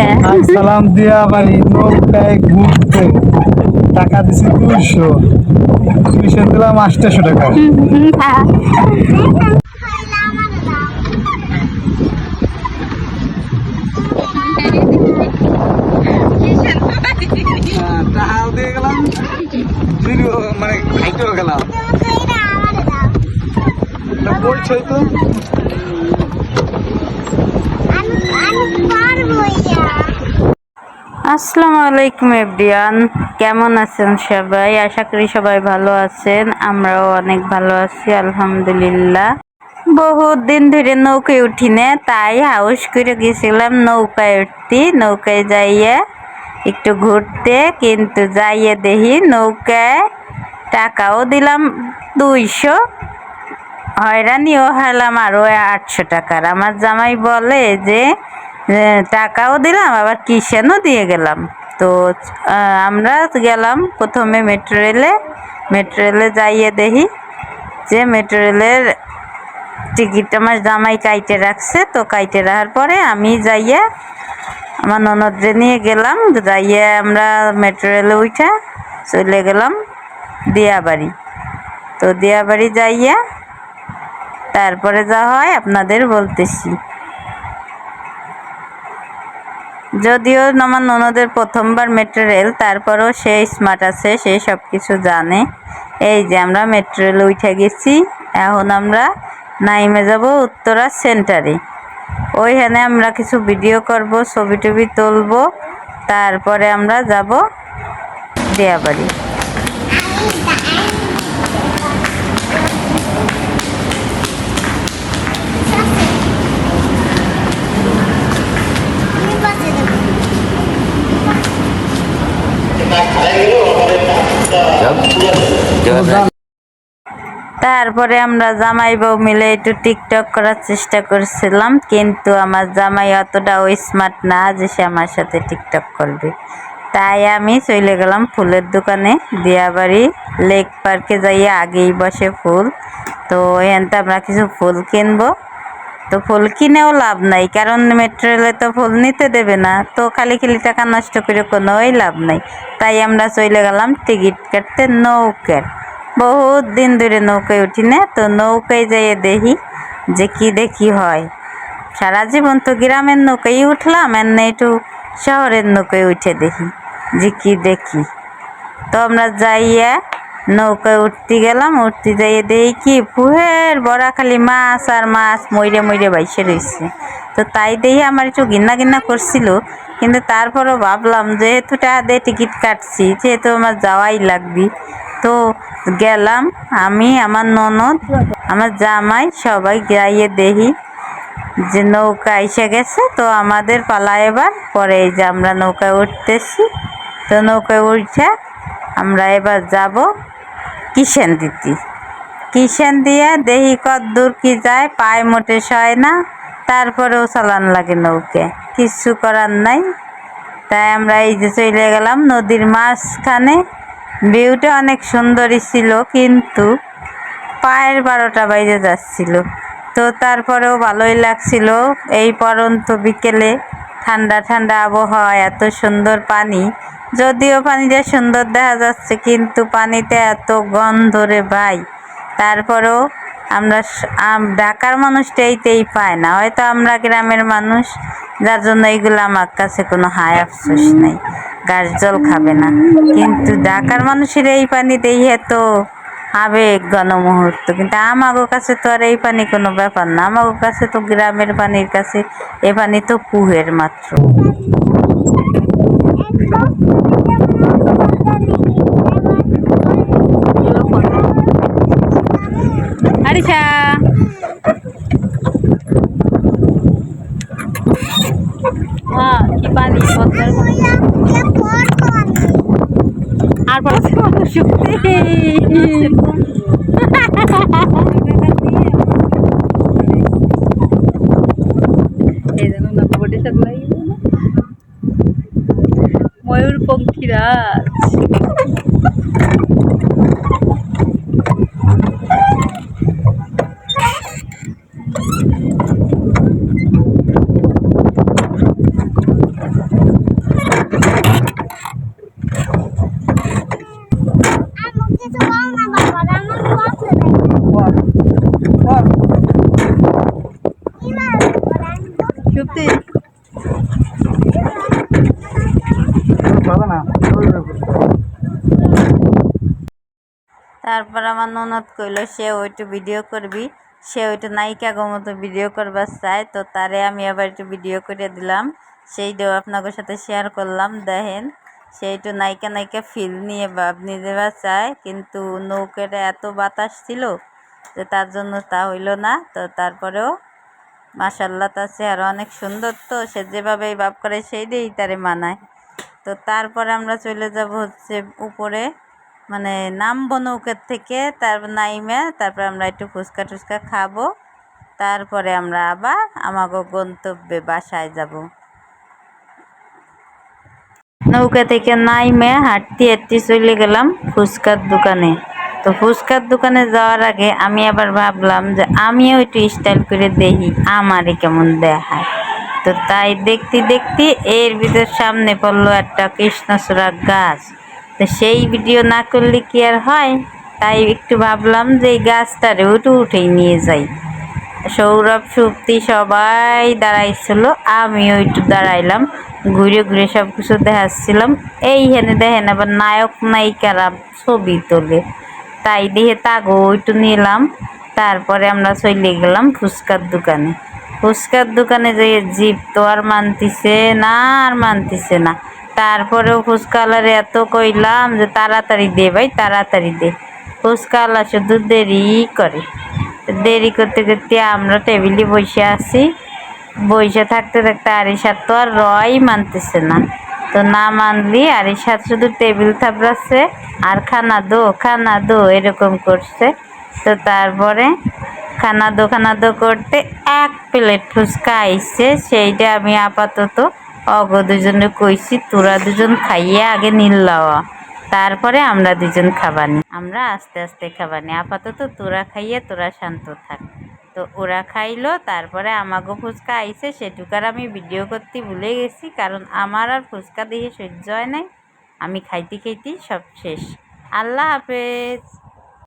না। সালাম দিয়া বাড়ি নৌকায় ঘুরতে টাকা দিছি 200 দিলাম 800 টাকা। টাকাও দিয়ে গেলাম, মানে খাইতেও গেলাম। বলছই তো আসসালামু আলাইকুম এভরিওয়ান, কেমন আছেন সবাই? আশা করি সবাই ভালো আছেন। আমরাও অনেক ভালো আছি আলহামদুলিল্লাহ। বহুত দিন ধরে নৌকায় উঠি না, তাই হাউস করে গেছিলাম নৌকায় উঠতে। নৌকায় যাইয়া একটু ঘুরতে, কিন্তু যাইয়া দেখি নৌকায় টাকাও দিলাম 200, হয়রানিও হলাম আরো 800 টাকার। আমার জামাই বলে যে টাকাও দিলাম আবার কিষেনও দিয়ে গেলাম। তো আমরা গেলাম প্রথমে মেট্রো রেলে যাইয়ে দেখি যে মেট্রো রেলের টিকিট আমার জামাই কাইটে রাখছে। তো কাইটে রাখার পরে আমি যাইয়া আমার ননদরে নিয়ে গেলাম। যাইয়া আমরা মেট্রো রেলে উঠে চলে গেলাম দিয়াবাড়ি। তো দিয়াবাড়ি যাইয়া তারপরে যা হয় আপনাদের বলতেছি। যদিও আমার ননদের প্রথমবার মেট্রো রেল, তারপরও সে স্মার্ট আছে, সে সব কিছু জানে। এই যে আমরা মেট্রো রেলে উঠে গেছি, এখন আমরা নাইমে যাব উত্তরা সেন্টারে। ওইখানে আমরা কিছু ভিডিও করব, ছবি টবি তুলবো, তারপরে আমরা যাব দিয়াবাড়ি। তারপরে আমরা জামাই বউ মিলে একটু টিকটক করার চেষ্টা করছিলাম, কিন্তু আমার জামাই অতটাও স্মার্ট না যে সে আমার সাথে টিকটক করবে। তাই আমি চলে গেলাম ফুলের দোকানে। দিয়াবাড়ি লেক পার্কে যাইয়া আগেই বসে ফুল। তো এখানতে আমরা কিছু ফুল কিনবো। তো ফুল কিনেও লাভ নাই, কারণ মেট্রো রেলে তো ফুল নিতে দেবে না। তো খালি টাকা নষ্ট করে কোনোই লাভ নাই। তাই আমরা চলে গেলাম টিকিট কাটতে নৌকার। বহুত দিন ধরে নৌকায় উঠি না, তো নৌকায় যাইয়ে দেখি যে কি দেখি হয়। সারা জীবন তো গ্রামের নৌকায় উঠলাম, এনে একটু শহরের নৌকায় উঠে দেখি যে কি দেখি। তো আমরা যাইয়া নৌকায় উঠতে গেলাম। উঠতে যাইয়ে দেখি কি ফুহের বড়া খালি মাছ আর মাছ মইরে মইরে বাইসে রয়েছে। তো তাই দেখি আমার একটু ঘিন্না করছিল, কিন্তু তারপরও ভাবলাম যেহেতু টাকা দিয়ে টিকিট কাটছি, যেহেতু আমার যাওয়াই লাগবে। তো গেলাম আমি, আমার ননদ, আমার জামাই, সবাই যাইয়ে দেখি যে নৌকা এসে গেছে। তো আমাদের পালা এবার। পরে এই যে আমরা নৌকায় উঠতেছি। তো নৌকায় উঠে আমরা এবার যাব কিষেন দিতে। কিষেন দিয়ে দেখি কত দূর কি যায়, পায়ে মোটে সয় না, তারপরেও চালান লাগে নৌকে, কিছু করার নাই। তাই আমরা এই যে চলে গেলাম নদীর মাঝখানে। ভিউটা অনেক সুন্দরই ছিল, কিন্তু পায়ের 12টা বাইরে যাচ্ছিল। তো তারপরেও ভালোই লাগছিল। এই পরন্ত বিকেলে ঠান্ডা ঠান্ডা আবহাওয়া, এত সুন্দর পানি। যদিও পানিটা সুন্দর দেখা যাচ্ছে, কিন্তু পানিতে এত গন্ধ রে ভাই। তারপরেও আমরা ঢাকার মানুষটা এইতেই পায় না, হয়তো আমরা গ্রামের মানুষ, যার জন্য এইগুলো আমার কাছে কোনো হায় আফসোস নাই, গাছ জল খাবে না। কিন্তু ঢাকার মানুষের এই পানি দেখে তো আবেগ গণমুহূর্ত, কিন্তু আমাগো কাছে তো আর এই পানি কোনো ব্যাপার না। আমাগো কাছে তো গ্রামের পানির কাছে এ পানি তো কুহের মাত্র। আরিশা কি পানি আর ময়ূর পঙ্খিরা ভালো না তারপর আমার ননদ কইলো সে ওইটু ভিডিও করবি, সে ওইটু নায়িকা গো মতো ভিডিও করবার চায়, তো তারে আমি আবার একটু ভিডিও করে দিলাম, সেইটাও আপনাদের সাথে শেয়ার করলাম। দেখেন সে একটু নায়িকা নায়িকা ফিল নিয়ে ভাব নিয়ে দেওয়া চায়, কিন্তু নৌকাটা এত বাতাস ছিল যে তার জন্য তা হইল না। তো তারপরেও মাশাল্লাহ তার চেহারা অনেক সুন্দর, তো সে যেভাবে ভাব করে সেইটাই তারে মানায়। তো তারপরে আমরা চলে যাব হচ্ছে উপরে, মানে নামবো নৌকার থেকে, তারপর নাইমে তারপর আমরা একটু ফুচকা টুচকা খাবো, তারপরে আমরা আবার আমাকে গন্তব্যে বাসায় যাব। নৌকা থেকে নাইমে হাঁটতে হাঁটতে চলে গেলাম ফুচকার দোকানে। তো ফুচকার দোকানে যাওয়ার আগে আমি আবার ভাবলাম যে আমিও একটু স্টাইল করে দেখি আমারে কেমন দেখায়। তো তাই দেখতে দেখতে এর ভিতর সামনে পড়লো একটা কৃষ্ণচূড়া গাছ। তো সেই ভিডিও না করলে কি আর হয়, তাই একটু ভাবলাম যে এই গাছটারে উঠেই নিয়ে যাই। সৌরভ সুপ্তি সবাই দাঁড়াইছিল, আমিও একটু দাঁড়াইলাম, ঘুরে ঘুরে সব কিছু দেখাচ্ছিলাম। এইখানে দেখেন আবার নায়ক নায়িকারা ছবি তোলে, তাই দেখে তাগো একটু নিলাম। তারপরে আমরা চলে গেলাম ফুচকার দোকানে। ফুচকার দোকানে যে জিপ তো আর মানতিছে না, আর মানতিছে না। তারপরেও ফুচকাওয়ালারে এত কইলাম যে তাড়াতাড়ি দে ভাই, তাড়াতাড়ি দে। ফুচকাওয়ালা শুধু দেরি করে। দেরি করতে করতে আমরা টেবিলে বসে আছি, বসে থাকতে থাকতে আরিশার তো আর রয় মানতেছে না। তো না মানলি আরিশার শুধু টেবিল থাপড়াচ্ছে আর খানা দো এরকম করছে। তো তারপরে খানা দো করতে 1 প্লেট ফুচকা আইছে, সেইটা আমি আপাতত অগ দুজনে কইছি তোরা দুজন খাইয়ে আগে নিল্লাওয়া, তারপরে আমরা দুজন খাবানি, আমরা আস্তে আস্তে খাবানি, আপাতত তোরা খাইয়ে তোরা শান্ত থাক। তো ওরা খাইলো, তারপরে আমাগো ফুচকা আইছে, সেটুকার আমি ভিডিও করতে ভুলে গেছি, কারণ আমার আর ফুচকা দিয়ে সহ্য হয় নাই। আমি খাইতে খাইতেই সব শেষ। আল্লাহ হাফেজ।